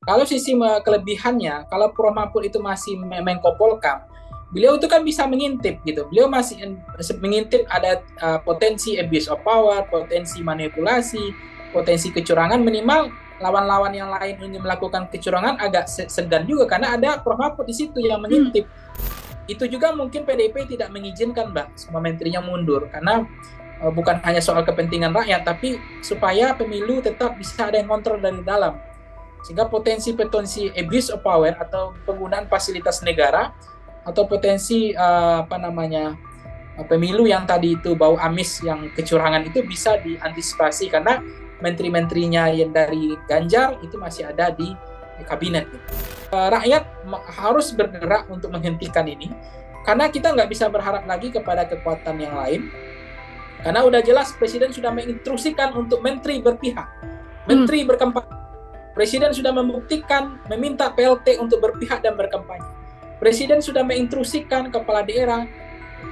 Kalau sisi kelebihannya, kalau Prof. Mahfud itu masih Menko Polkam, beliau itu kan bisa mengintip gitu. Beliau masih mengintip ada potensi abuse of power, potensi manipulasi, potensi kecurangan. Minimal lawan-lawan yang lain ingin melakukan kecurangan agak segan juga karena ada Prof. Mahfud di situ yang Hmm. mengintip. Itu juga mungkin PDIP tidak mengizinkan Mbak semua menterinya mundur karena bukan hanya soal kepentingan rakyat, tapi supaya pemilu tetap bisa ada yang kontrol dari dalam, sehingga potensi-potensi abuse of power atau penggunaan fasilitas negara atau potensi apa namanya pemilu yang tadi itu bau amis yang kecurangan itu bisa diantisipasi karena menteri-menterinya yang dari Ganjar itu masih ada di kabinet. Rakyat harus bergerak untuk menghentikan ini karena kita nggak bisa berharap lagi kepada kekuatan yang lain karena udah jelas Presiden sudah menginstruksikan untuk menteri berpihak, Hmm. menteri berkampanye. Presiden sudah membuktikan meminta PLT untuk berpihak dan berkampanye. Presiden sudah menginstruksikan kepala daerah,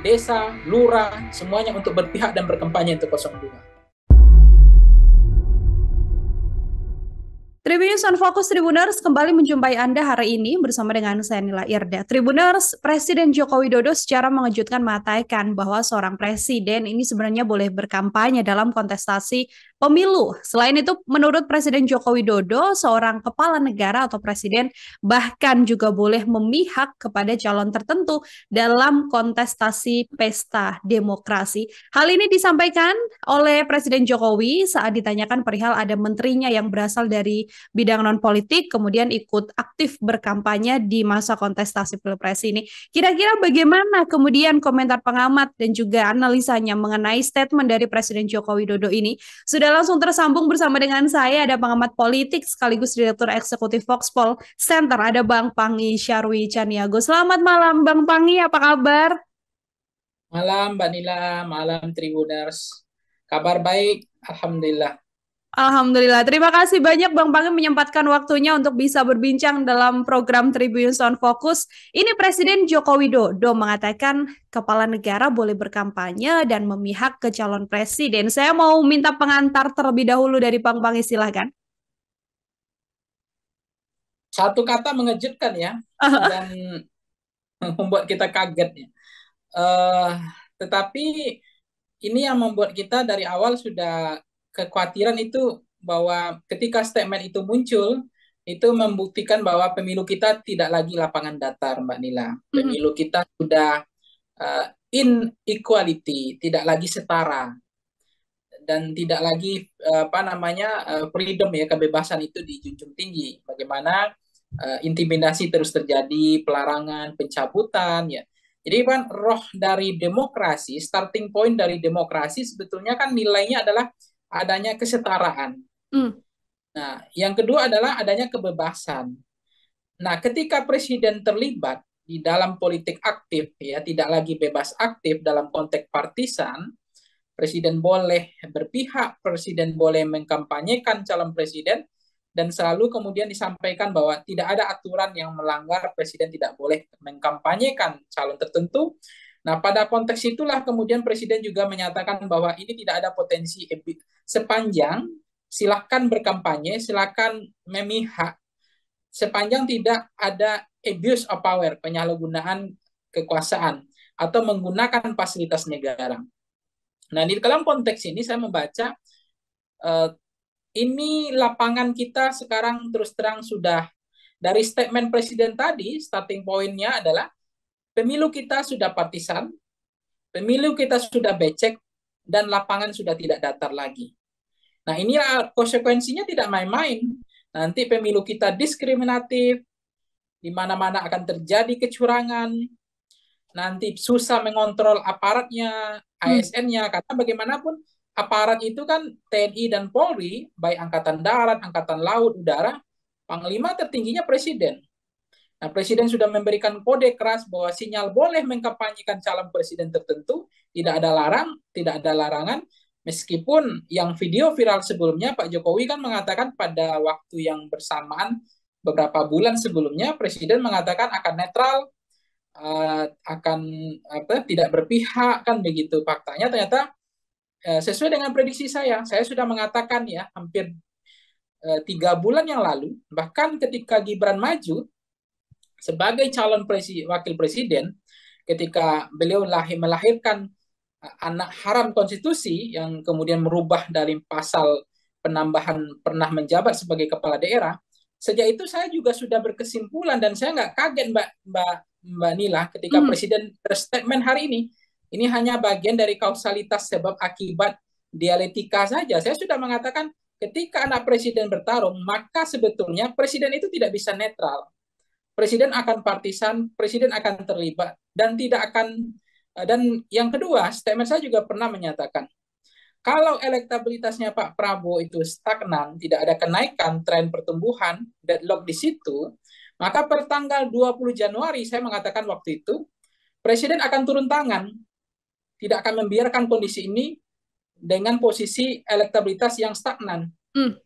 desa, lurah, semuanya untuk berpihak dan berkampanye untuk 02. Tribunnews on Fokus Tribuners kembali menjumpai Anda hari ini bersama dengan saya Nila Irda. Tribuners, Presiden Joko Widodo secara mengejutkan mengatakan bahwa seorang presiden ini sebenarnya boleh berkampanye dalam kontestasi pemilu. Selain itu, menurut Presiden Joko Widodo, seorang kepala negara atau presiden bahkan juga boleh memihak kepada calon tertentu dalam kontestasi pesta demokrasi. Hal ini disampaikan oleh Presiden Jokowi saat ditanyakan perihal ada menterinya yang berasal dari bidang non politik kemudian ikut aktif berkampanye di masa kontestasi pilpres ini. Kira-kira bagaimana kemudian komentar pengamat dan juga analisanya mengenai statement dari Presiden Joko Widodo ini? Sudah langsung tersambung bersama dengan saya ada pengamat politik sekaligus Direktur Eksekutif Voxpol Center, ada Bang Pangi Syarwi Caniago. Selamat malam Bang Pangi, apa kabar? Malam Mbak Nila, malam Tribuners. Kabar baik, Alhamdulillah. Alhamdulillah. Terima kasih banyak Bang Pangi menyempatkan waktunya untuk bisa berbincang dalam program Tribun Sound Focus. Ini Presiden Joko Widodo mengatakan kepala negara boleh berkampanye dan memihak ke calon presiden. Saya mau minta pengantar terlebih dahulu dari Bang Pangi, silahkan. Satu kata mengejutkan ya, dan membuat kita kaget ya. Uh, tetapi ini yang membuat kita dari awal sudah kekhawatiran itu bahwa ketika statement itu muncul, itu membuktikan bahwa pemilu kita tidak lagi lapangan datar, Mbak Nila. Pemilu kita sudah inequality, tidak lagi setara dan tidak lagi apa namanya freedom ya, kebebasan itu dijunjung tinggi. Bagaimana intimidasi terus terjadi, pelarangan, pencabutan ya. Jadi kan roh dari demokrasi, starting point dari demokrasi sebetulnya kan nilainya adalah adanya kesetaraan. Hmm. Nah, yang kedua adalah adanya kebebasan. Nah, ketika presiden terlibat di dalam politik aktif ya, tidak lagi bebas aktif dalam konteks partisan, presiden boleh berpihak, presiden boleh mengkampanyekan calon presiden, dan selalu kemudian disampaikan bahwa tidak ada aturan yang melanggar presiden tidak boleh mengkampanyekan calon tertentu. Nah, pada konteks itulah kemudian presiden juga menyatakan bahwa ini tidak ada potensi sepanjang silakan berkampanye, silakan memihak, sepanjang tidak ada abuse of power, penyalahgunaan kekuasaan atau menggunakan fasilitas negara. Nah, di dalam konteks ini saya membaca uh, ini lapangan kita sekarang terus terang sudah dari statement presiden tadi, starting pointnya adalah pemilu kita sudah partisan, pemilu kita sudah becek, dan lapangan sudah tidak datar lagi. Nah, ini konsekuensinya tidak main-main. Nanti pemilu kita diskriminatif, di mana-mana akan terjadi kecurangan, nanti susah mengontrol aparatnya, Hmm. ASN-nya, karena bagaimanapun aparat itu kan TNI dan Polri, baik Angkatan Darat, Angkatan Laut, Udara, Panglima tertingginya Presiden. Nah, Presiden sudah memberikan kode keras bahwa sinyal boleh mengkampanyekan calon presiden tertentu, tidak ada larangan, meskipun yang video viral sebelumnya Pak Jokowi kan mengatakan pada waktu yang bersamaan beberapa bulan sebelumnya Presiden mengatakan akan netral, akan apa tidak berpihak kan begitu. Faktanya ternyata sesuai dengan prediksi saya sudah mengatakan ya hampir 3 bulan yang lalu, bahkan ketika Gibran maju sebagai calon wakil presiden, ketika beliau melahirkan anak haram konstitusi yang kemudian merubah dari pasal penambahan pernah menjabat sebagai kepala daerah, sejak itu saya juga sudah berkesimpulan dan saya nggak kaget Mbak Nila ketika Presiden berstatement hari ini hanya bagian dari kausalitas sebab akibat dialektika saja. Saya sudah mengatakan ketika anak presiden bertarung, maka sebetulnya presiden itu tidak bisa netral. Presiden akan partisan, presiden akan terlibat, dan tidak akan. Dan yang kedua, statement saya juga pernah menyatakan, kalau elektabilitasnya Pak Prabowo itu stagnan, tidak ada kenaikan tren pertumbuhan, deadlock di situ, maka per tanggal 20 Januari, saya mengatakan waktu itu, presiden akan turun tangan, tidak akan membiarkan kondisi ini dengan posisi elektabilitas yang stagnan.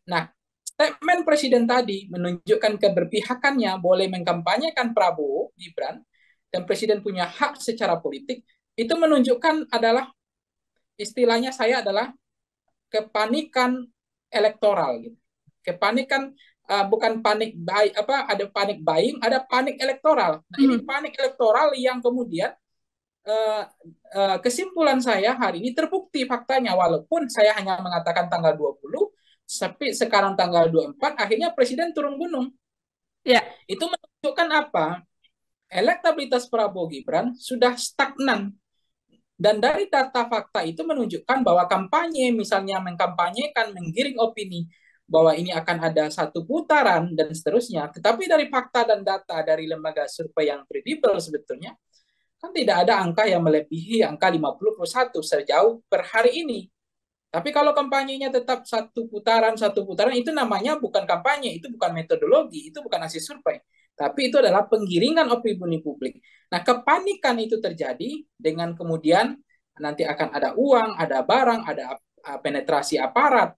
Nah, statement presiden tadi menunjukkan keberpihakannya boleh mengkampanyekan Prabowo, Gibran, dan presiden punya hak secara politik, itu menunjukkan adalah, istilahnya saya adalah kepanikan elektoral. Gitu. Kepanikan, bukan panik buy, ada panik buying, ada panik elektoral. Nah, ini panik elektoral yang kemudian kesimpulan saya hari ini terbukti faktanya, walaupun saya hanya mengatakan tanggal 20, tapi sekarang tanggal 24, akhirnya presiden turun gunung. Ya. Itu menunjukkan apa? Elektabilitas Prabowo Gibran sudah stagnan. Dan dari data fakta itu menunjukkan bahwa kampanye, misalnya mengkampanyekan, menggiring opini, bahwa ini akan ada satu putaran dan seterusnya. Tetapi dari fakta dan data dari lembaga survei yang kredibel sebetulnya, kan tidak ada angka yang melebihi angka 50% sejauh per hari ini. Tapi kalau kampanyenya tetap satu putaran, itu namanya bukan kampanye, itu bukan metodologi, itu bukan hasil survei. Tapi itu adalah penggiringan opini publik. Nah, kepanikan itu terjadi dengan kemudian nanti akan ada uang, ada barang, ada penetrasi aparat.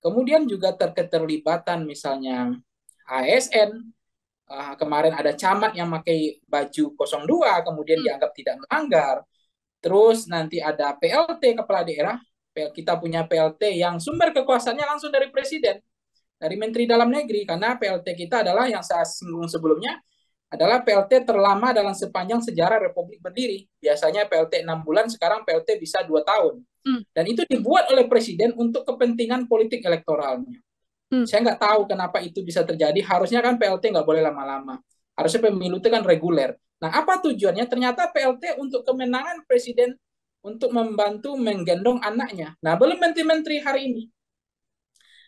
Kemudian juga keterlibatan misalnya ASN. Kemarin ada camat yang pakai baju 02, kemudian dianggap tidak melanggar. Terus nanti ada PLT kepala daerah. Kita punya PLT yang sumber kekuasaannya langsung dari presiden, dari Menteri Dalam Negeri, karena PLT kita adalah yang saya singgung sebelumnya, adalah PLT terlama dalam sepanjang sejarah Republik berdiri. Biasanya PLT 6 bulan, sekarang PLT bisa 2 tahun. Dan itu dibuat oleh presiden untuk kepentingan politik elektoralnya. Saya nggak tahu kenapa itu bisa terjadi. Harusnya kan PLT nggak boleh lama-lama. Harusnya pemilu itu kan reguler. Nah, apa tujuannya? Ternyata PLT untuk kemenangan presiden, untuk membantu menggendong anaknya. Nah, belum menteri-menteri hari ini.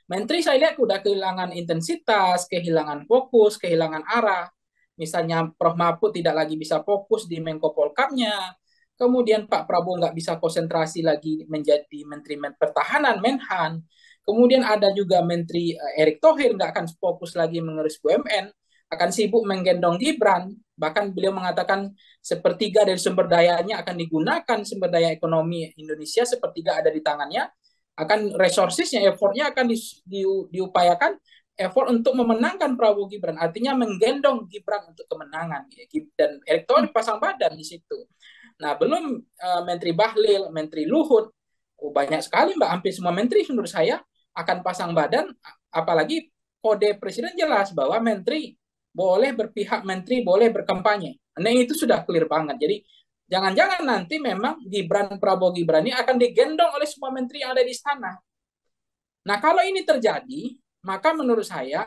Menteri saya lihat udah kehilangan intensitas, kehilangan fokus, kehilangan arah. Misalnya Prof. Mahfud tidak lagi bisa fokus di Menko Polkamnya. Kemudian Pak Prabowo nggak bisa konsentrasi lagi menjadi Menteri Pertahanan, Menhan. Kemudian ada juga Menteri Erick Thohir nggak akan fokus lagi mengurus BUMN, akan sibuk menggendong Gibran. Bahkan beliau mengatakan sepertiga dari sumber dayanya akan digunakan, sumber daya ekonomi Indonesia sepertiga ada di tangannya, akan resourcesnya, effortnya akan diupayakan effort untuk memenangkan Prabowo Gibran, artinya menggendong Gibran untuk kemenangan. Dan Erick Thohir pasang badan di situ. Nah, belum Menteri Bahlil, Menteri Luhut, banyak sekali Mbak, hampir semua menteri menurut saya akan pasang badan, apalagi kode presiden jelas bahwa menteri boleh berpihak, menteri boleh berkampanye. Nah, itu sudah clear banget. Jadi jangan-jangan nanti memang Prabowo Gibran ini akan digendong oleh semua menteri yang ada di istana. Nah, kalau ini terjadi, maka menurut saya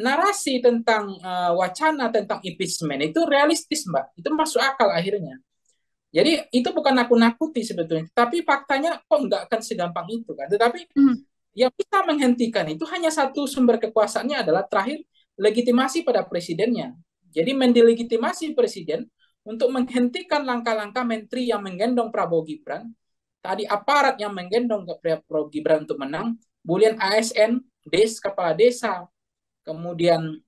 narasi tentang wacana tentang impeachment itu realistis, Mbak. Itu masuk akal akhirnya. Jadi itu bukan nakut-nakuti sebetulnya, tapi faktanya kok nggak akan segampang itu kan. Tetapi yang bisa menghentikan itu hanya satu sumber kekuasaannya adalah terakhir legitimasi pada presidennya. Jadi mendelegitimasi presiden untuk menghentikan langkah-langkah menteri yang menggendong Prabowo Gibran, tadi aparat yang menggendong Prabowo Gibran untuk menang, kemudian ASN, kepala desa, kemudian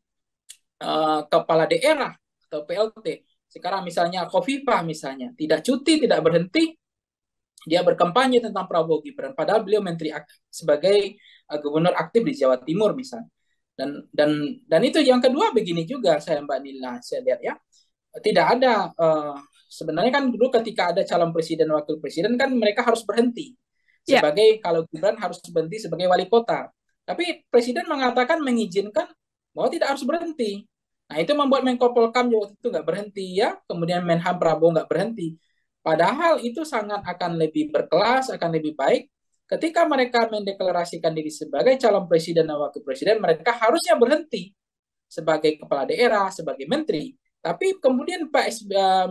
kepala daerah atau PLT. Sekarang misalnya Khofifah misalnya, tidak cuti, tidak berhenti, dia berkampanye tentang Prabowo Gibran, padahal beliau menteri sebagai gubernur aktif di Jawa Timur misalnya. Dan itu yang kedua begini juga saya Mbak Nila, saya lihat ya, tidak ada sebenarnya kan dulu ketika ada calon presiden wakil presiden kan mereka harus berhenti sebagai kalau Gibran harus berhenti sebagai wali kota. Tapi Presiden mengatakan mengizinkan bahwa tidak harus berhenti. Nah, itu membuat Menko Polkam waktu itu nggak berhenti ya, kemudian Menhan Prabowo nggak berhenti. Padahal itu sangat akan lebih berkelas, akan lebih baik ketika mereka mendeklarasikan diri sebagai calon presiden dan wakil presiden, mereka harusnya berhenti sebagai kepala daerah, sebagai menteri. Tapi kemudian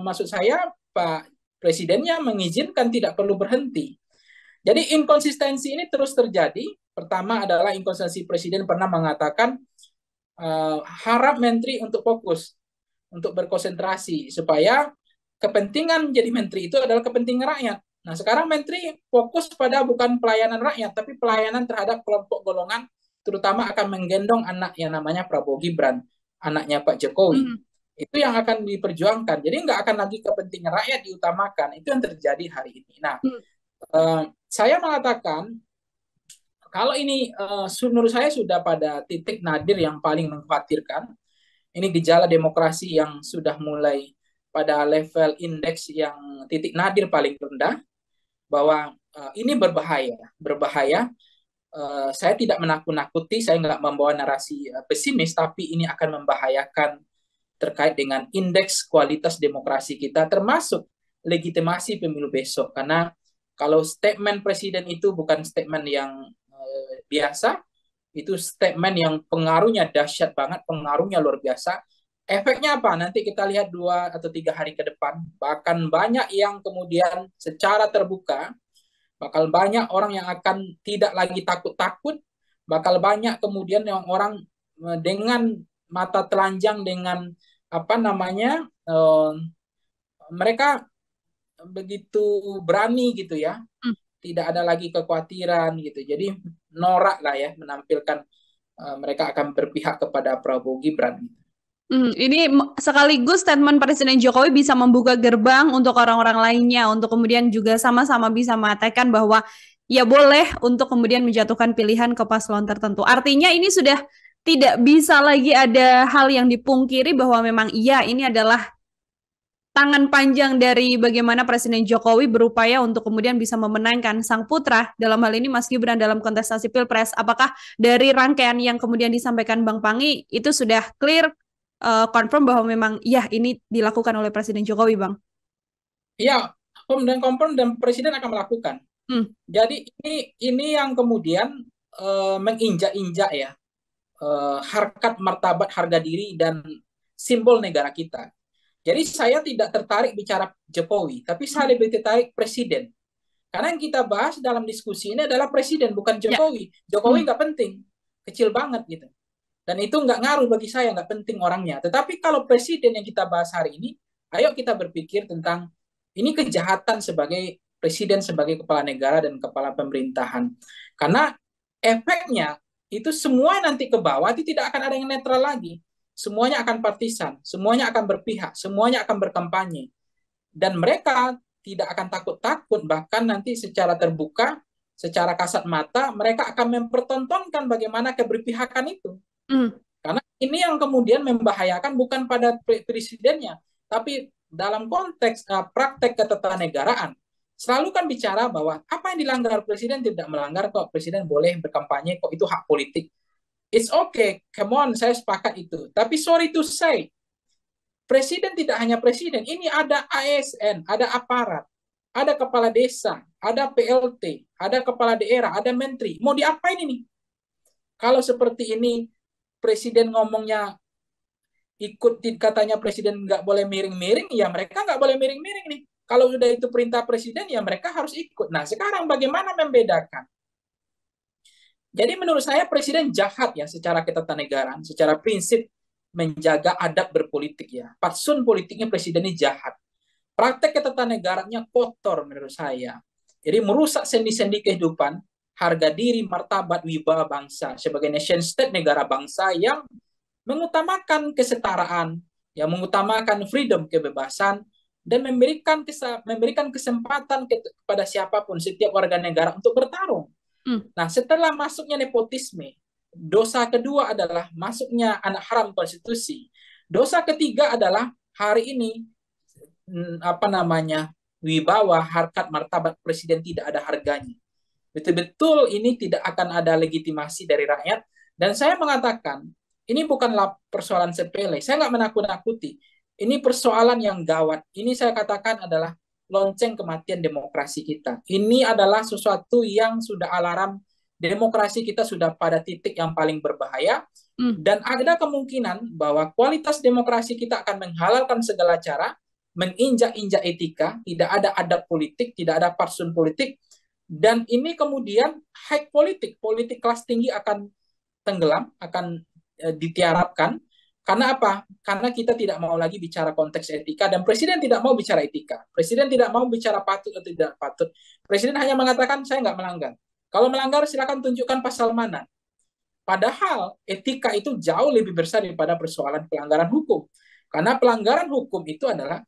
maksud saya Pak Presidennya mengizinkan tidak perlu berhenti. Jadi inkonsistensi ini terus terjadi. Pertama adalah inkonsistensi Presiden pernah mengatakan harap menteri untuk fokus, untuk berkonsentrasi supaya kepentingan menjadi menteri itu adalah kepentingan rakyat. Nah, sekarang menteri fokus pada bukan pelayanan rakyat, tapi pelayanan terhadap kelompok golongan, terutama akan menggendong anak yang namanya Prabowo Gibran, anaknya Pak Jokowi. Itu yang akan diperjuangkan. Jadi nggak akan lagi kepentingan rakyat diutamakan. Itu yang terjadi hari ini. Nah, saya mengatakan kalau ini menurut saya sudah pada titik nadir yang paling mengkhawatirkan. Ini gejala demokrasi yang sudah mulai pada level indeks yang titik nadir paling rendah, bahwa ini berbahaya. Berbahaya. Saya tidak menakut-nakuti, saya nggak membawa narasi pesimis, tapi ini akan membahayakan terkait dengan indeks kualitas demokrasi kita, termasuk legitimasi pemilu besok. Karena kalau statement presiden itu bukan statement yang biasa, itu statement yang pengaruhnya dahsyat banget, pengaruhnya luar biasa. Efeknya apa? Nanti kita lihat 2 atau 3 hari ke depan. Bahkan banyak yang kemudian secara terbuka, bakal banyak orang yang akan tidak lagi takut-takut, bakal banyak kemudian yang orang dengan mata telanjang, dengan apa namanya, mereka begitu berani gitu ya, tidak ada lagi kekhawatiran gitu. Jadi norak lah ya menampilkan mereka akan berpihak kepada Prabowo Gibran. Ini sekaligus statement Presiden Jokowi bisa membuka gerbang untuk orang-orang lainnya untuk kemudian juga sama-sama bisa mengatakan bahwa ya boleh untuk kemudian menjatuhkan pilihan ke paslon tertentu. Artinya ini sudah tidak bisa lagi ada hal yang dipungkiri bahwa memang iya ini adalah tangan panjang dari bagaimana Presiden Jokowi berupaya untuk kemudian bisa memenangkan sang putra, dalam hal ini Mas Gibran dalam kontestasi Pilpres. Apakah dari rangkaian yang kemudian disampaikan Bang Pangi itu sudah clear, confirm bahwa memang ya ini dilakukan oleh Presiden Jokowi, Bang? Iya, dan confirm dan Presiden akan melakukan. Jadi ini yang kemudian menginjak-injak ya harkat martabat harga diri dan simbol negara kita. Jadi saya tidak tertarik bicara Jokowi, tapi saya lebih tertarik Presiden. Karena yang kita bahas dalam diskusi ini adalah Presiden, bukan Jokowi. Jokowi nggak penting, kecil banget gitu. Dan itu nggak ngaruh bagi saya, nggak penting orangnya. Tetapi kalau Presiden yang kita bahas hari ini, ayo kita berpikir tentang ini kejahatan sebagai Presiden, sebagai kepala negara dan kepala pemerintahan. Karena efeknya itu semua nanti ke bawah, itu tidak akan ada yang netral lagi. Semuanya akan partisan, semuanya akan berpihak, semuanya akan berkampanye. Dan mereka tidak akan takut-takut, bahkan nanti secara terbuka, secara kasat mata, mereka akan mempertontonkan bagaimana keberpihakan itu. Karena ini yang kemudian membahayakan bukan pada presidennya, tapi dalam konteks praktek ketatanegaraan. Selalu kan bicara bahwa apa yang dilanggar presiden tidak melanggar kok, presiden boleh berkampanye kok, itu hak politik. It's okay, come on, saya sepakat itu. Tapi sorry to say, presiden tidak hanya presiden, ini ada ASN, ada aparat, ada kepala desa, ada PLT, ada kepala daerah, ada menteri. Mau diapain ini? Kalau seperti ini, presiden ngomongnya ikut, katanya presiden nggak boleh miring-miring, ya mereka nggak boleh miring-miring nih. Kalau sudah itu perintah presiden, ya mereka harus ikut. Nah, sekarang bagaimana membedakan? Jadi menurut saya presiden jahat ya secara ketatanegaraan, secara prinsip menjaga adab berpolitik ya. Fatsun politiknya presiden ini jahat. Praktek ketatanegaranya kotor menurut saya. Jadi merusak sendi-sendi kehidupan, harga diri, martabat, wibawa bangsa sebagai nation state, negara bangsa yang mengutamakan kesetaraan, yang mengutamakan freedom, kebebasan, dan memberikan kesempatan kepada siapapun, setiap warga negara untuk bertarung. Nah, setelah masuknya nepotisme, dosa kedua adalah masuknya anak haram konstitusi. Dosa ketiga adalah hari ini wibawa, harkat, martabat presiden tidak ada harganya. Betul-betul ini tidak akan ada legitimasi dari rakyat. Dan saya mengatakan, ini bukanlah persoalan sepele. Saya nggak menakut-nakuti. Ini persoalan yang gawat. Ini saya katakan adalah lonceng kematian demokrasi kita. Ini adalah sesuatu yang sudah alarm demokrasi kita sudah pada titik yang paling berbahaya. Dan ada kemungkinan bahwa kualitas demokrasi kita akan menghalalkan segala cara, menginjak-injak etika, tidak ada adab politik, tidak ada fatsun politik, dan ini kemudian high politik, politik kelas tinggi akan tenggelam, akan ditiarapkan. Karena apa? Karena kita tidak mau lagi bicara konteks etika, dan Presiden tidak mau bicara etika. Presiden tidak mau bicara patut atau tidak patut. Presiden hanya mengatakan, saya nggak melanggar. Kalau melanggar, silakan tunjukkan pasal mana. Padahal etika itu jauh lebih besar daripada persoalan pelanggaran hukum. Karena pelanggaran hukum itu adalah,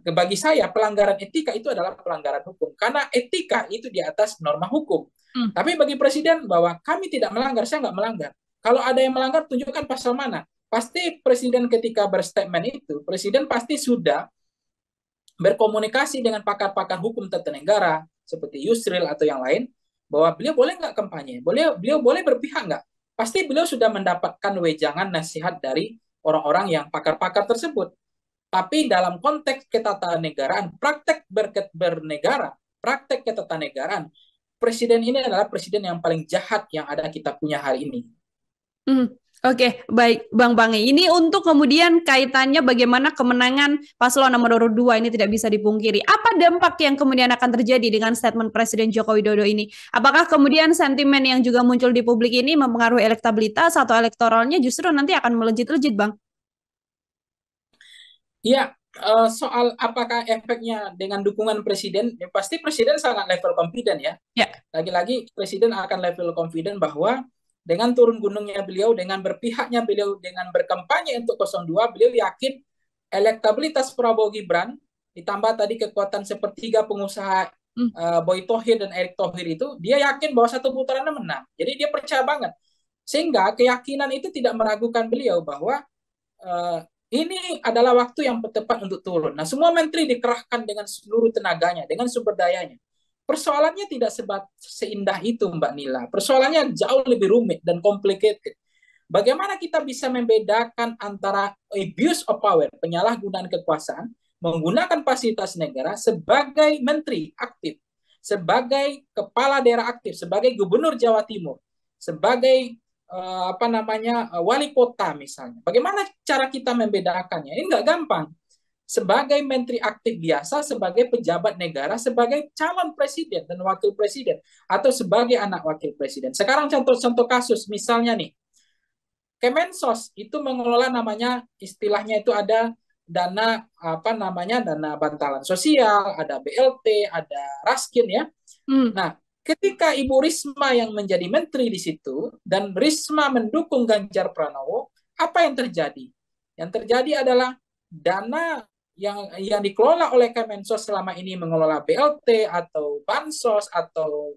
bagi saya pelanggaran etika itu adalah pelanggaran hukum karena etika itu di atas norma hukum. Tapi bagi presiden bahwa kami tidak melanggar, saya nggak melanggar. Kalau ada yang melanggar, tunjukkan pasal mana. Pasti presiden ketika berstatement itu, presiden pasti sudah berkomunikasi dengan pakar-pakar hukum tata negara seperti Yusril atau yang lain bahwa beliau boleh nggak kampanye, beliau boleh berpihak nggak. Pasti beliau sudah mendapatkan wejangan nasihat dari orang-orang yang pakar-pakar tersebut. Tapi dalam konteks ketatanegaraan, praktek bernegara, praktek ketatanegaraan, presiden ini adalah presiden yang paling jahat yang ada kita punya hari ini. Oke, baik Bang Pange. Ini untuk kemudian kaitannya bagaimana kemenangan paslon nomor 2 ini tidak bisa dipungkiri. Apa dampak yang kemudian akan terjadi dengan statement Presiden Joko Widodo ini? Apakah kemudian sentimen yang juga muncul di publik ini mempengaruhi elektabilitas atau elektoralnya justru nanti akan melejit-lejit, Bang? Ya, soal apakah efeknya dengan dukungan presiden, ya pasti presiden sangat level confident ya. Lagi-lagi presiden akan level confident bahwa dengan turun gunungnya beliau, dengan berpihaknya beliau, dengan berkampanye untuk 02, beliau yakin elektabilitas Prabowo Gibran, ditambah tadi kekuatan sepertiga pengusaha Boy Thohir dan Erick Thohir itu, dia yakin bahwa satu putaran menang. Jadi dia percaya banget. Sehingga keyakinan itu tidak meragukan beliau bahwa ini adalah waktu yang tepat untuk turun. Nah, semua menteri dikerahkan dengan seluruh tenaganya, dengan sumber dayanya. Persoalannya tidak seindah itu, Mbak Nila. Persoalannya jauh lebih rumit dan complicated. Bagaimana kita bisa membedakan antara abuse of power, penyalahgunaan kekuasaan, menggunakan fasilitas negara sebagai menteri aktif, sebagai kepala daerah aktif, sebagai gubernur Jawa Timur, sebagai wali kota misalnya. Bagaimana cara kita membedakannya? Ini nggak gampang. Sebagai menteri aktif biasa, sebagai pejabat negara, sebagai calon presiden dan wakil presiden, atau sebagai anak wakil presiden. Sekarang contoh-contoh kasus, misalnya nih, Kemensos itu mengelola namanya, istilahnya itu ada dana dana bantalan sosial, ada BLT, ada Raskin ya. Nah, ketika Ibu Risma yang menjadi menteri di situ dan Risma mendukung Ganjar Pranowo, apa yang terjadi? Yang terjadi adalah dana yang dikelola oleh Kemensos selama ini mengelola BLT atau bansos atau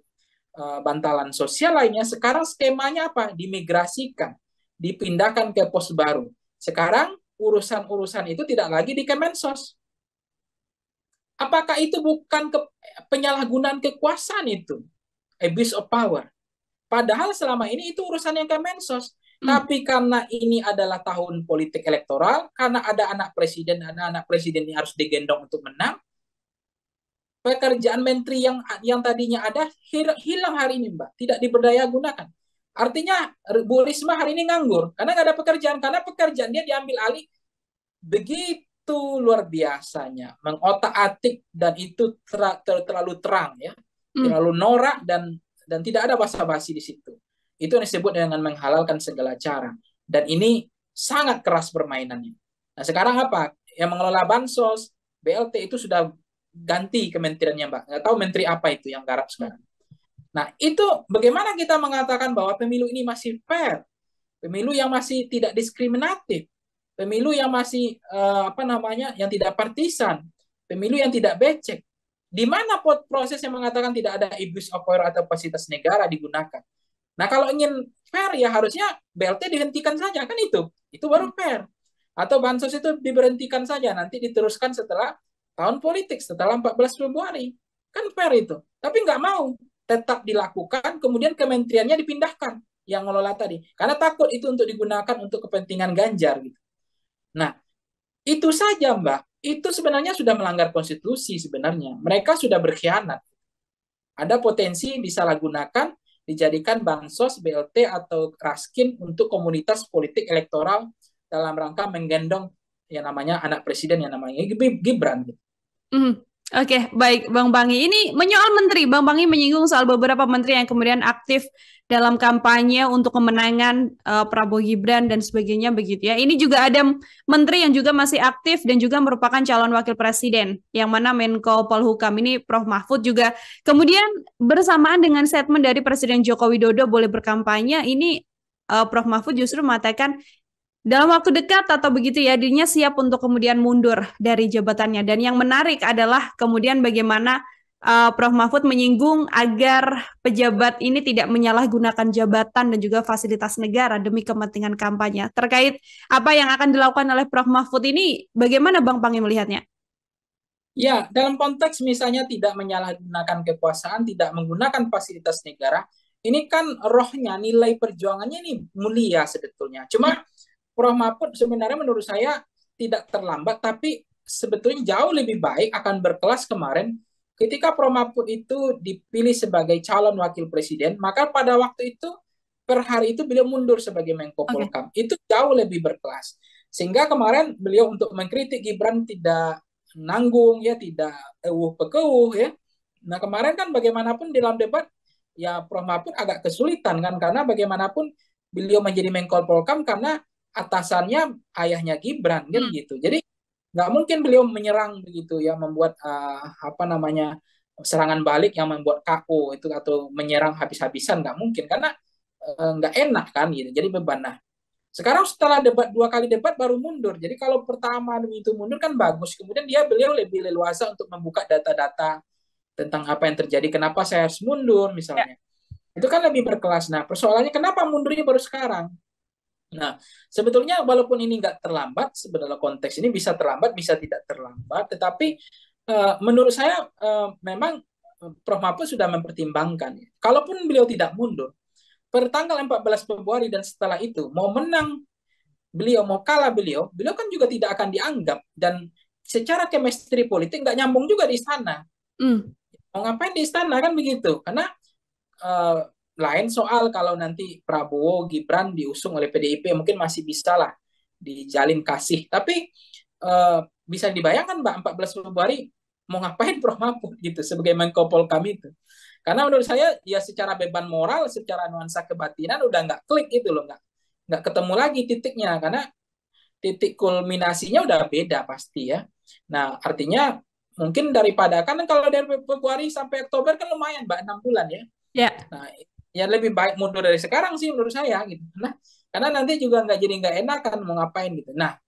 bantalan sosial lainnya, sekarang skemanya apa? Dimigrasikan, dipindahkan ke pos baru. Sekarang urusan-urusan itu tidak lagi di Kemensos. Apakah itu bukan penyalahgunaan kekuasaan itu? Abuse of power. Padahal selama ini itu urusan yang Kemensos. Tapi karena ini adalah tahun politik elektoral, karena ada anak presiden, dan anak presiden ini harus digendong untuk menang, pekerjaan menteri yang tadinya ada hilang hari ini, Mbak. Tidak diberdaya gunakan. Artinya Bu Risma hari ini nganggur karena nggak ada pekerjaan, karena pekerjaan dia diambil alih begitu luar biasanya, mengotak-atik, dan itu terlalu terang ya, terlalu norak, dan tidak ada basa-basi di situ. Itu yang disebut dengan menghalalkan segala cara, dan ini sangat keras permainannya. Nah, sekarang apa? Yang mengelola bansos, BLT itu sudah ganti kementeriannya, Mbak. Nggak tahu menteri apa itu yang garap sekarang. Nah, itu bagaimana kita mengatakan bahwa pemilu ini masih fair, pemilu yang masih tidak diskriminatif, pemilu yang masih yang tidak partisan, pemilu yang tidak becek. Di mana proses yang mengatakan tidak ada abuse of power atau fasilitas negara digunakan? Nah, kalau ingin fair ya harusnya BLT dihentikan saja, kan itu baru fair. Atau bansos itu diberhentikan saja, nanti diteruskan setelah tahun politik, setelah 14 Februari. Kan fair itu. Tapi nggak mau. tetap dilakukan, kemudian kementeriannya dipindahkan yang ngelola tadi. Karena takut itu untuk digunakan untuk kepentingan Ganjar gitu. Nah, itu saja Mbak. Itu sebenarnya sudah melanggar konstitusi sebenarnya. Mereka sudah berkhianat. Ada potensi disalahgunakan, dijadikan bansos, BLT atau Raskin untuk komunitas politik elektoral dalam rangka menggendong yang namanya anak presiden yang namanya Gibran. Hmm. Oke, baik Bang Bangi. Ini menyoal menteri, Bang Bangi menyinggung soal beberapa menteri yang kemudian aktif dalam kampanye untuk kemenangan Prabowo Gibran dan sebagainya begitu ya. Ini juga ada menteri yang juga masih aktif dan juga merupakan calon wakil presiden, yang mana Menko Polhukam ini Prof. Mahfud juga kemudian bersamaan dengan statement dari Presiden Joko Widodo boleh berkampanye, ini Prof. Mahfud justru mengatakan dalam waktu dekat atau begitu ya, dirinya siap untuk kemudian mundur dari jabatannya. Dan yang menarik adalah kemudian bagaimana Prof. Mahfud menyinggung agar pejabat ini tidak menyalahgunakan jabatan dan juga fasilitas negara demi kepentingan kampanye. Terkait apa yang akan dilakukan oleh Prof. Mahfud ini, bagaimana Bang Pangi melihatnya? Ya, dalam konteks misalnya tidak menyalahgunakan kekuasaan, tidak menggunakan fasilitas negara, ini kan rohnya, nilai perjuangannya ini mulia sebetulnya. Cuma Prof. Mahfud sebenarnya menurut saya tidak terlambat, tapi sebetulnya jauh lebih baik akan berkelas kemarin ketika Prof. Mahfud itu dipilih sebagai calon wakil presiden, maka pada waktu itu per hari itu beliau mundur sebagai Menko Polhukam. Itu jauh lebih berkelas. Sehingga kemarin beliau untuk mengkritik Gibran tidak nanggung ya, tidak pekeuh ya. Nah, kemarin kan bagaimanapun dalam debat ya Prof. Mahfud agak kesulitan kan, karena bagaimanapun beliau menjadi Menko Polhukam karena atasannya ayahnya Gibran kan gitu. Jadi nggak mungkin beliau menyerang begitu ya, membuat apa namanya serangan balik yang membuat KO itu atau menyerang habis-habisan, nggak mungkin karena nggak enak kan gitu. Jadi beban. Nah, sekarang setelah debat 2 kali debat baru mundur. Jadi kalau pertama itu mundur kan bagus. Kemudian beliau lebih leluasa untuk membuka data-data tentang apa yang terjadi. Kenapa saya harus mundur misalnya? Itu kan lebih berkelas. Nah, persoalannya kenapa mundurnya baru sekarang? Nah, sebetulnya walaupun ini nggak terlambat, sebenarnya konteks ini bisa terlambat, bisa tidak terlambat, tetapi menurut saya memang Prof. Mahfud sudah mempertimbangkan. Kalaupun beliau tidak mundur, per tanggal 14 Februari dan setelah itu, mau menang beliau, mau kalah beliau, beliau kan juga tidak akan dianggap. Dan secara chemistry politik nggak nyambung juga di istana. Mau ngapain di istana kan begitu. Karena lain soal kalau nanti Prabowo, Gibran diusung oleh PDIP, mungkin masih bisa lah dijalin kasih. Tapi bisa dibayangkan Mbak, 14 Februari mau ngapain Prof. Mahfud gitu sebagai Menko Polhukam itu. Karena menurut saya ya secara beban moral, secara nuansa kebatinan udah nggak klik itu loh, nggak ketemu lagi titiknya, karena titik kulminasinya udah beda pasti ya. Nah, artinya mungkin daripada, kan kalau dari Februari sampai Oktober kan lumayan Mbak, 6 bulan ya. Ya. Nah, ya lebih baik mundur dari sekarang sih menurut saya gitu. Nah, karena nanti juga nggak enakan mau ngapain gitu. Nah,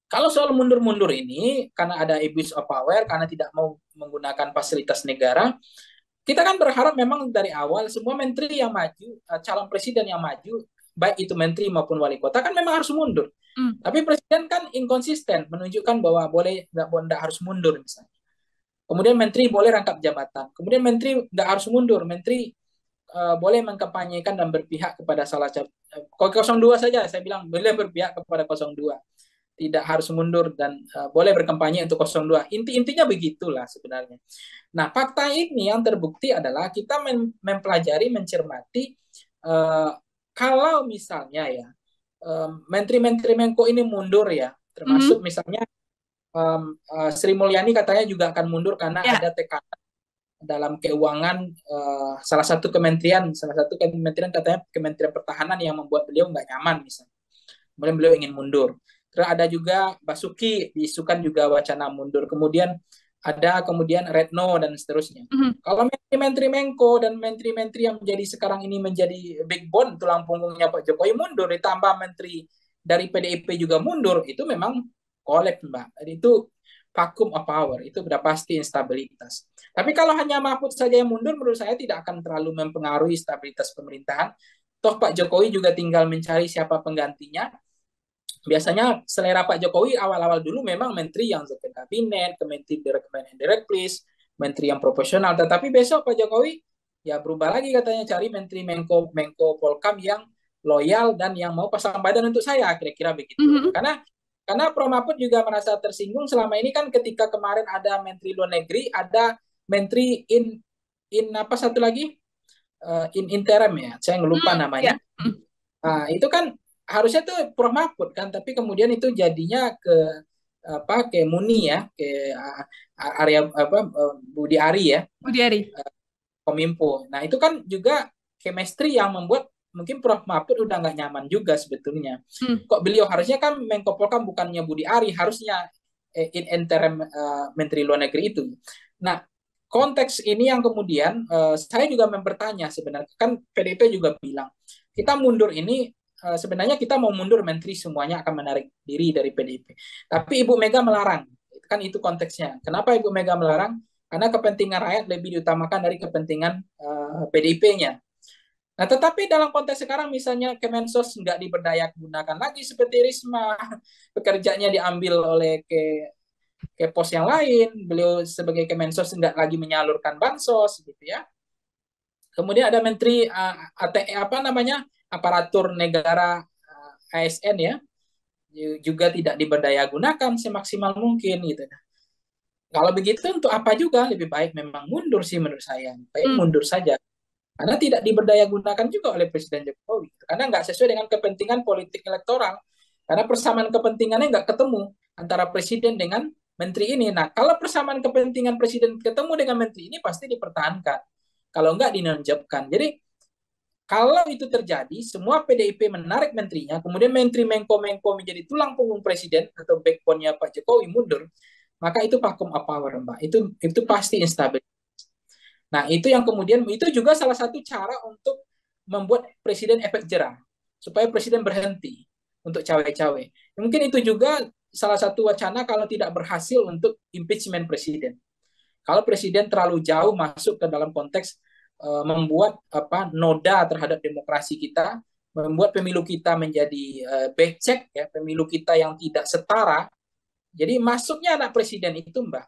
kalau soal mundur-mundur ini karena ada abuse of power, karena tidak mau menggunakan fasilitas negara, kita kan berharap memang dari awal semua menteri yang maju, calon presiden yang maju, baik itu menteri maupun wali kota kan memang harus mundur. Tapi presiden kan inkonsisten menunjukkan bahwa boleh nggak harus mundur misalnya. Kemudian menteri boleh rangkap jabatan. Kemudian menteri nggak harus mundur. Menteri boleh mengkampanyekan dan berpihak kepada salah satu. 02 saja saya bilang boleh berpihak kepada 02. Tidak harus mundur dan boleh berkampanye untuk 02. Intinya begitulah sebenarnya. Nah, fakta ini yang terbukti adalah kita mempelajari, mencermati kalau misalnya ya menteri-menteri Menko ini mundur ya, termasuk misalnya Sri Mulyani katanya juga akan mundur karena ada tekanan dalam keuangan salah satu kementerian katanya Kementerian Pertahanan yang membuat beliau nggak nyaman misalnya. Kemudian beliau ingin mundur. Terus ada juga Basuki diisukan juga wacana mundur. Kemudian ada Retno dan seterusnya. Kalau menteri-menteri Menko dan menteri-menteri yang menjadi sekarang ini menjadi big bone, tulang punggungnya Pak Jokowi mundur, ditambah menteri dari PDIP juga mundur, itu memang kolek Mbak. Itu vacuum of power, itu sudah pasti instabilitas. Tapi kalau hanya Mahfud saja yang mundur, menurut saya tidak akan terlalu mempengaruhi stabilitas pemerintahan. Toh Pak Jokowi juga tinggal mencari siapa penggantinya. Biasanya selera Pak Jokowi awal-awal dulu memang menteri yang sekjen kabinet, menteri direct man and direct list, menteri yang profesional. Tetapi besok Pak Jokowi Ya berubah lagi katanya, cari menteri Menko Menko Polkam yang loyal dan yang mau pasang badan untuk saya, kira-kira begitu. Mhm. Karena Prof Mahfud juga merasa tersinggung selama ini kan, ketika kemarin ada Menteri Luar Negeri, ada Menteri in apa satu lagi, in interim ya, saya lupa Ya. namanya. Nah, itu kan harusnya tuh Prof Mahfud kan, tapi kemudian itu jadinya ke apa, ke Muni ya, ke area apa, Budi Ari ya, Budi Ari. Kominfo. Nah, itu kan juga chemistry yang membuat mungkin Prof Mahfud udah nggak nyaman juga sebetulnya. Hmm. Kok beliau harusnya kan Menko Polkam bukannya Budi Ari, harusnya in interim Menteri Luar Negeri itu. Nah, konteks ini yang kemudian saya juga bertanya, sebenarnya kan PDIP juga bilang kita mundur ini, sebenarnya kita mau mundur menteri semuanya akan menarik diri dari PDIP. Tapi Ibu Mega melarang. Kan itu konteksnya. Kenapa Ibu Mega melarang? Karena kepentingan rakyat lebih diutamakan dari kepentingan PDIP-nya. Nah, tetapi dalam konteks sekarang misalnya Kemensos nggak diberdaya gunakan lagi seperti Risma, pekerjaannya diambil oleh ke pos yang lain, beliau sebagai Kemensos nggak lagi menyalurkan bansos gitu ya. Kemudian ada Menteri ATE apa namanya, aparatur negara, ASN ya, juga tidak diberdaya gunakan semaksimal mungkin gitu. Kalau begitu untuk apa juga, lebih baik memang mundur sih menurut saya, baik Hmm. mundur saja. Karena tidak diberdaya gunakan juga oleh Presiden Jokowi. Karena nggak sesuai dengan kepentingan politik elektoral. Karena persamaan kepentingannya nggak ketemu antara Presiden dengan Menteri ini. Nah, kalau persamaan kepentingan Presiden ketemu dengan Menteri ini, pasti dipertahankan. Kalau nggak, dinonjolkan. Jadi, kalau itu terjadi, semua PDIP menarik menterinya, kemudian Menteri Menko-Menko menjadi tulang punggung Presiden atau backbone-nya Pak Jokowi mundur, maka itu vacuum of power, Mbak. Itu pasti instabil. Nah, itu yang kemudian itu juga salah satu cara untuk membuat presiden efek jerah, supaya presiden berhenti untuk cawe-cawe. Mungkin itu juga salah satu wacana kalau tidak berhasil untuk impeachment presiden. Kalau presiden terlalu jauh masuk ke dalam konteks membuat apa, noda terhadap demokrasi kita, membuat pemilu kita menjadi becek ya, pemilu kita yang tidak setara. Jadi masuknya anak presiden itu, Mbak,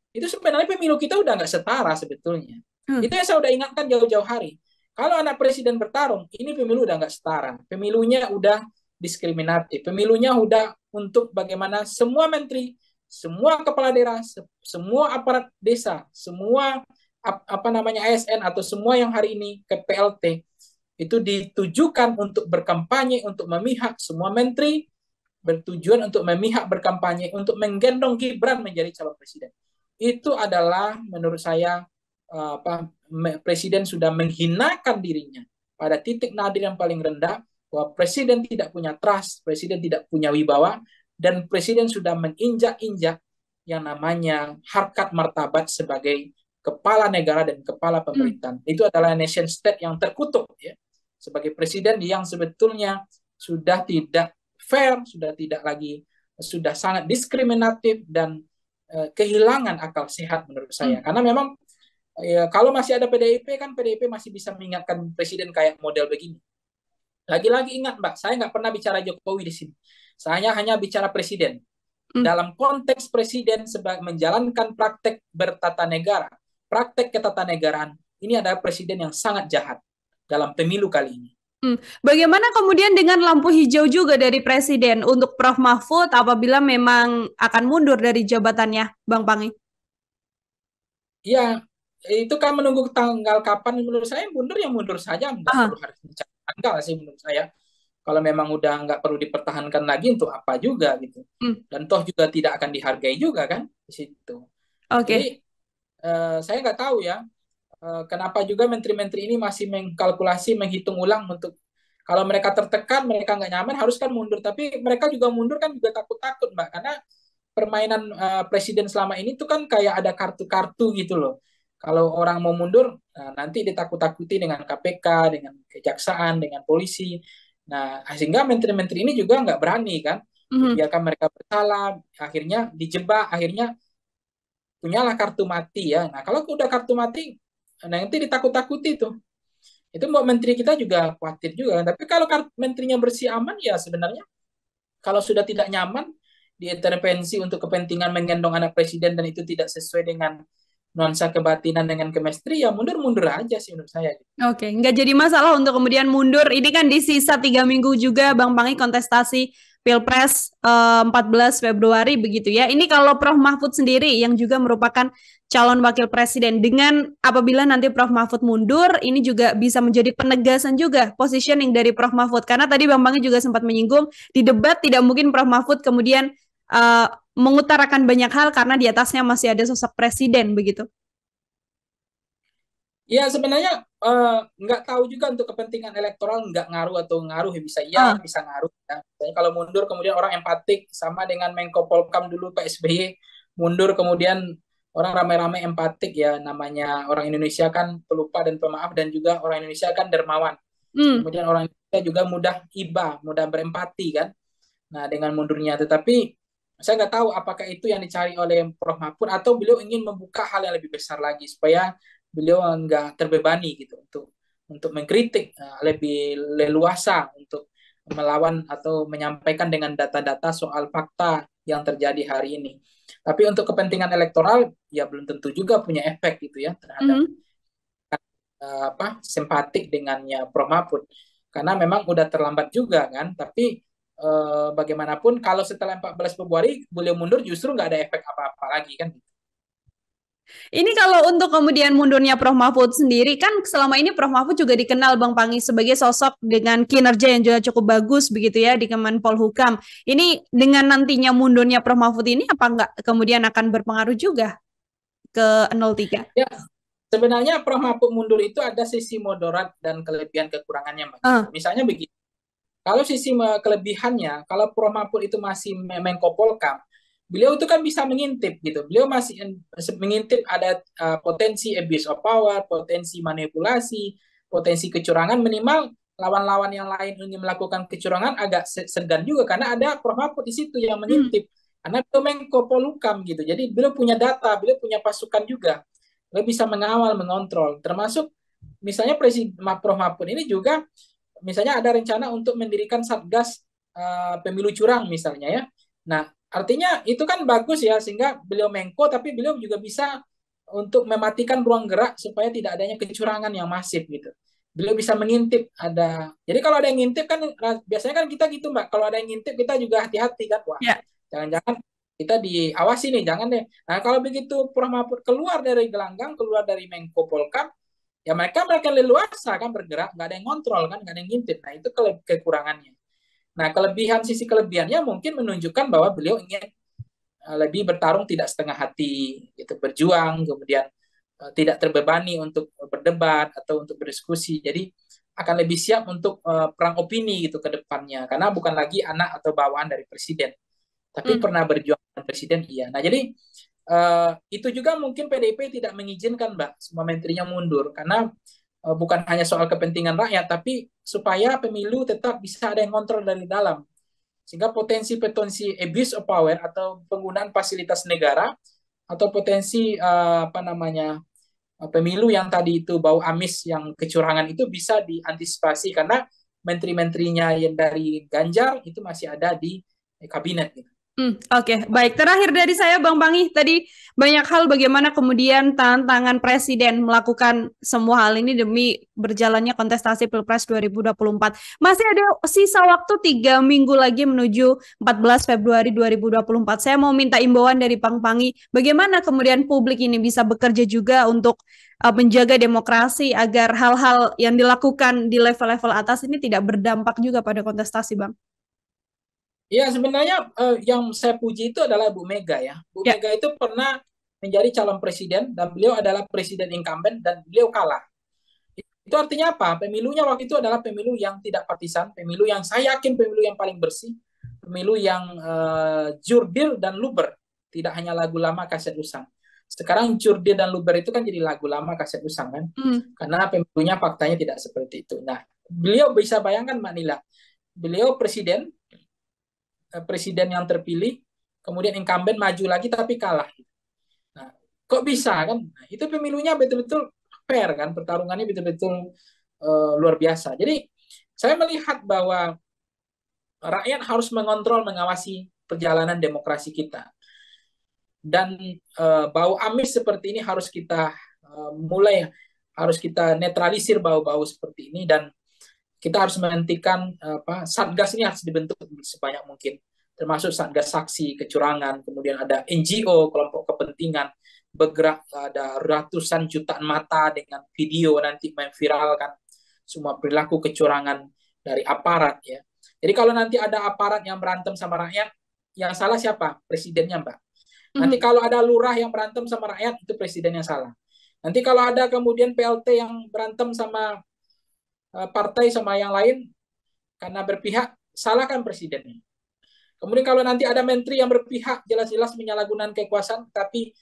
itu sebenarnya pemilu kita udah nggak setara sebetulnya. Hmm. Itu yang saya udah ingatkan jauh-jauh hari. Kalau anak presiden bertarung, ini pemilu udah nggak setara. Pemilunya udah diskriminatif. Pemilunya udah untuk bagaimana semua menteri, semua kepala daerah, semua aparat desa, semua apa namanya ASN atau semua yang hari ini ke PLT itu ditujukan untuk berkampanye, untuk memihak. Semua menteri bertujuan untuk memihak, berkampanye untuk menggendong Gibran menjadi calon presiden. Itu adalah menurut saya apa, presiden sudah menghinakan dirinya pada titik nadir yang paling rendah, bahwa presiden tidak punya trust, presiden tidak punya wibawa, dan presiden sudah menginjak-injak yang namanya harkat martabat sebagai kepala negara dan kepala Hmm. pemerintahan. Itu adalah nation state yang terkutuk ya, sebagai presiden yang sebetulnya sudah tidak fair, sudah tidak lagi, sudah sangat diskriminatif dan kehilangan akal sehat menurut saya. Hmm. Karena memang ya, kalau masih ada PDIP kan, PDIP masih bisa mengingatkan presiden kayak model begini. Lagi-lagi ingat Mbak, saya nggak pernah bicara Jokowi di sini. Saya hanya bicara presiden. Hmm. Dalam konteks presiden sebagai menjalankan praktek bertata negara, praktek ketatanegaraan, ini adalah presiden yang sangat jahat dalam pemilu kali ini. Bagaimana kemudian dengan lampu hijau juga dari Presiden untuk Prof Mahfud apabila memang akan mundur dari jabatannya, Bang Pangi? Ya, itu kan menunggu tanggal kapan. Menurut saya mundur ya mundur saja, nggak perlu Ah. harus mencari tanggal sih menurut saya. Kalau memang udah nggak perlu dipertahankan lagi, untuk apa juga gitu. Hmm. Dan toh juga tidak akan dihargai juga kan di situ. Jadi Oke. saya nggak tahu ya, kenapa juga menteri-menteri ini masih mengkalkulasi, menghitung ulang untuk kalau mereka tertekan, mereka nggak nyaman, harus kan mundur. Tapi mereka juga mundur kan juga takut-takut, Mbak, karena permainan presiden selama ini tuh kan kayak ada kartu-kartu gitu loh. Kalau orang mau mundur, nanti ditakut-takuti dengan KPK, dengan kejaksaan, dengan polisi. Nah, sehingga menteri-menteri ini juga nggak berani kan, Mhm. biarkan mereka bersalah, akhirnya dijebak, akhirnya punyalah kartu mati ya. Nah, kalau udah kartu mati, nanti ditakut-takuti tuh. Itu buat menteri kita juga khawatir juga. Tapi kalau menterinya bersih aman, ya sebenarnya kalau sudah tidak nyaman diintervensi untuk kepentingan menggendong anak presiden dan itu tidak sesuai dengan nuansa kebatinan dengan chemistry, ya mundur-mundur aja sih menurut saya. Oke, nggak jadi masalah untuk kemudian mundur. Ini kan di sisa 3 minggu juga Bang Pangi kontestasi Pilpres 14 Februari begitu ya. Ini kalau Prof Mahfud sendiri yang juga merupakan calon wakil presiden, dengan apabila nanti Prof Mahfud mundur, ini juga bisa menjadi penegasan juga positioning dari Prof Mahfud. Karena tadi Bang Pangi juga sempat menyinggung di debat tidak mungkin Prof Mahfud kemudian uh, mengutarakan banyak hal karena di atasnya masih ada sosok presiden begitu. Ya sebenarnya nggak tahu juga untuk kepentingan elektoral, nggak ngaruh atau ngaruh, ya bisa iya Ah, bisa ngaruh ya. Misalnya kalau mundur kemudian orang empatik, sama dengan Menko Polkam dulu Pak SBY mundur kemudian orang ramai-ramai empatik, ya namanya orang Indonesia kan pelupa dan pemaaf, dan juga orang Indonesia kan dermawan. hmm. Kemudian orang Indonesia juga mudah iba, mudah berempati kan. Nah dengan mundurnya, tetapi saya nggak tahu apakah itu yang dicari oleh Prof Mahfud, atau beliau ingin membuka hal yang lebih besar lagi supaya beliau nggak terbebani gitu untuk mengkritik lebih leluasa, untuk melawan atau menyampaikan dengan data-data soal fakta yang terjadi hari ini. Tapi untuk kepentingan elektoral ya belum tentu juga punya efek gitu ya terhadap Hmm. simpatik dengannya Prof Mahfud, karena memang udah terlambat juga kan. Tapi bagaimanapun kalau setelah 14 Februari beliau mundur, justru nggak ada efek apa-apa lagi kan. Ini kalau untuk kemudian mundurnya Prof Mahfud sendiri, kan selama ini Prof Mahfud juga dikenal Bang Pangi sebagai sosok dengan kinerja yang juga cukup bagus begitu ya di Kemenpolhukam. Ini dengan nantinya mundurnya Prof Mahfud ini apa enggak kemudian akan berpengaruh juga ke 03? Ya, sebenarnya Prof Mahfud mundur itu ada sisi moderat dan kelebihan kekurangannya, Mbak Nila. Ah, Misalnya begini, kalau sisi kelebihannya, kalau Prof Mahfud itu masih Menko Polkam, beliau itu kan bisa mengintip gitu. Beliau masih mengintip ada potensi abuse of power, potensi manipulasi, potensi kecurangan. Minimal lawan-lawan yang lain ingin melakukan kecurangan agak segan juga, karena ada Prof Mahfud di situ yang hmm, mengintip. Karena beliau Menko Polhukam gitu. Jadi beliau punya data, beliau punya pasukan juga. Beliau bisa mengawal, mengontrol. Termasuk misalnya Presiden Prof Mahfud ini juga misalnya ada rencana untuk mendirikan satgas pemilu curang misalnya ya. Nah, artinya itu kan bagus ya, sehingga beliau Menko tapi beliau juga bisa untuk mematikan ruang gerak supaya tidak adanya kecurangan yang masif gitu. Beliau bisa mengintip ada. Jadi kalau ada yang ngintip kan biasanya kan kita gitu Mbak, kalau ada yang ngintip kita juga hati-hati kan. Wah, ya. jangan-jangan kita diawasi nih, jangan deh. Nah, kalau begitu Prof Mahfud keluar dari gelanggang, keluar dari Menko Polkam, ya mereka leluasa kan bergerak, nggak ada yang ngontrol kan, nggak ada yang ngintip. Nah itu kekurangannya. Nah sisi kelebihannya mungkin menunjukkan bahwa beliau ingin lebih bertarung, tidak setengah hati gitu, berjuang, kemudian tidak terbebani untuk berdebat atau untuk berdiskusi. Jadi akan lebih siap untuk perang opini gitu ke depannya, karena bukan lagi anak atau bawaan dari presiden, tapi Hmm. pernah berjuang dengan presiden, iya. Nah jadi itu juga mungkin PDIP tidak mengizinkan Mbak semua menterinya mundur, karena bukan hanya soal kepentingan rakyat, tapi supaya pemilu tetap bisa ada yang kontrol dari dalam, sehingga potensi-potensi abuse of power atau penggunaan fasilitas negara, atau potensi apa namanya pemilu yang tadi itu bau amis yang kecurangan itu bisa diantisipasi, karena menteri-menterinya yang dari Ganjar itu masih ada di kabinet gitu. Oke, baik. Terakhir dari saya, Bang Pangi, tadi banyak hal bagaimana kemudian tantangan Presiden melakukan semua hal ini demi berjalannya kontestasi Pilpres 2024. Masih ada sisa waktu 3 minggu lagi menuju 14 Februari 2024. Saya mau minta imbauan dari Bang Pangi, bagaimana kemudian publik ini bisa bekerja juga untuk menjaga demokrasi agar hal-hal yang dilakukan di level-level atas ini tidak berdampak juga pada kontestasi, Bang. Ya sebenarnya yang saya puji itu adalah Bu Mega ya. Bu Ya. Mega itu pernah menjadi calon presiden dan beliau adalah presiden incumbent dan beliau kalah. Itu artinya apa? Pemilunya waktu itu adalah pemilu yang tidak partisan, pemilu yang saya yakin pemilu yang paling bersih, pemilu yang jurdil dan luber, tidak hanya lagu lama kaset usang. Sekarang jurdil dan luber itu kan jadi lagu lama kaset usang kan, Hmm. karena pemilunya faktanya tidak seperti itu. Nah, beliau bisa bayangkan Mbak Nila, beliau presiden yang terpilih, kemudian incumbent maju lagi tapi kalah. Nah, kok bisa kan? Nah, itu pemilunya betul-betul fair kan, pertarungannya betul-betul luar biasa. Jadi saya melihat bahwa rakyat harus mengontrol, mengawasi perjalanan demokrasi kita. dan bau amis seperti ini harus kita harus kita netralisir bau-bau seperti ini, dan kita harus menghentikan Satgas ini harus dibentuk sebanyak mungkin, termasuk Satgas Saksi Kecurangan, kemudian ada NGO, kelompok kepentingan bergerak, ada ratusan jutaan mata dengan video nanti memviralkan semua perilaku kecurangan dari aparat ya. Jadi kalau nanti ada aparat yang berantem sama rakyat, yang salah siapa? Presidennya, Mbak. Nanti kalau ada lurah yang berantem sama rakyat, itu presiden yang salah. Nanti kalau ada kemudian PLT yang berantem sama partai sama yang lain karena berpihak, salahkan presidennya. Kemudian kalau nanti ada menteri yang berpihak, jelas-jelas menyalahgunakan kekuasaan, tapi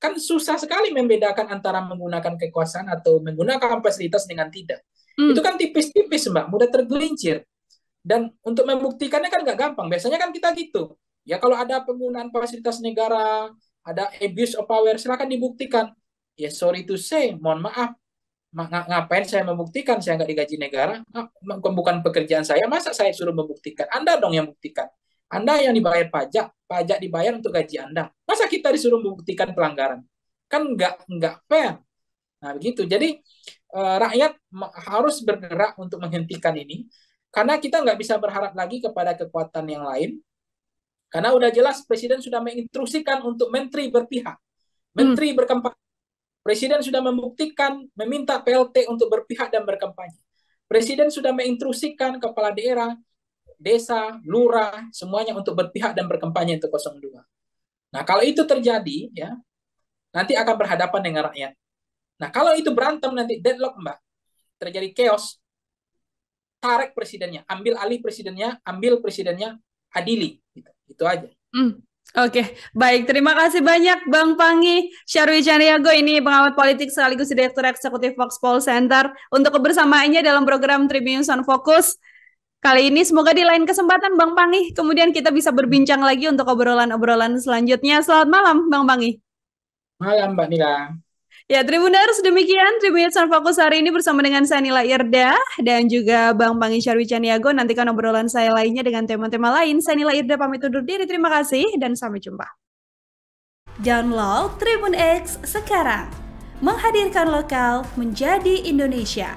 kan susah sekali membedakan antara menggunakan kekuasaan atau menggunakan fasilitas dengan tidak. Itu kan tipis-tipis, Mbak, mudah tergelincir. Dan untuk membuktikannya kan nggak gampang. Biasanya kan kita gitu. Ya kalau ada penggunaan fasilitas negara, ada abuse of power, silakan dibuktikan. Ya sorry to say, mohon maaf. Ngapain saya membuktikan? Saya nggak digaji negara. Bukan pekerjaan saya, masa saya suruh membuktikan? Anda dong yang buktikan. Anda yang dibayar pajak, pajak dibayar untuk gaji Anda. Masa kita disuruh membuktikan pelanggaran? Kan nggak fair. Nah begitu. Jadi rakyat harus bergerak untuk menghentikan ini, karena kita nggak bisa berharap lagi kepada kekuatan yang lain, karena udah jelas Presiden sudah menginstruksikan untuk menteri berpihak, menteri berkampanye. Presiden sudah membuktikan, meminta PLT untuk berpihak dan berkampanye. Presiden sudah menginstruksikan kepala daerah, desa, lurah, semuanya untuk berpihak dan berkampanye untuk 02. Nah, kalau itu terjadi, ya, nanti akan berhadapan dengan rakyat. Nah, kalau itu berantem nanti deadlock, Mbak, terjadi chaos, tarik presidennya, ambil alih presidennya, adili, gitu. Itu aja. Oke, baik. Terima kasih banyak Bang Panggi Syarwi Caniago, ini pengamat politik sekaligus Direktur Eksekutif Voxpol Center, untuk kebersamaannya dalam program Tribunnews on Focus kali ini. Semoga di lain kesempatan Bang Panggi kemudian kita bisa berbincang lagi untuk obrolan-obrolan selanjutnya. Selamat malam Bang Panggi. Malam Mbak Nila. Ya, Tribuners, demikian Tribunnews on Focus hari ini bersama dengan saya Nila Irda dan juga Bang Panggi Syarwi Caniago. Nantikan obrolan saya lainnya dengan tema-tema lain. Saya Nila Irda pamit undur diri. Terima kasih dan sampai jumpa. Download Tribun X sekarang. Menghadirkan lokal menjadi Indonesia.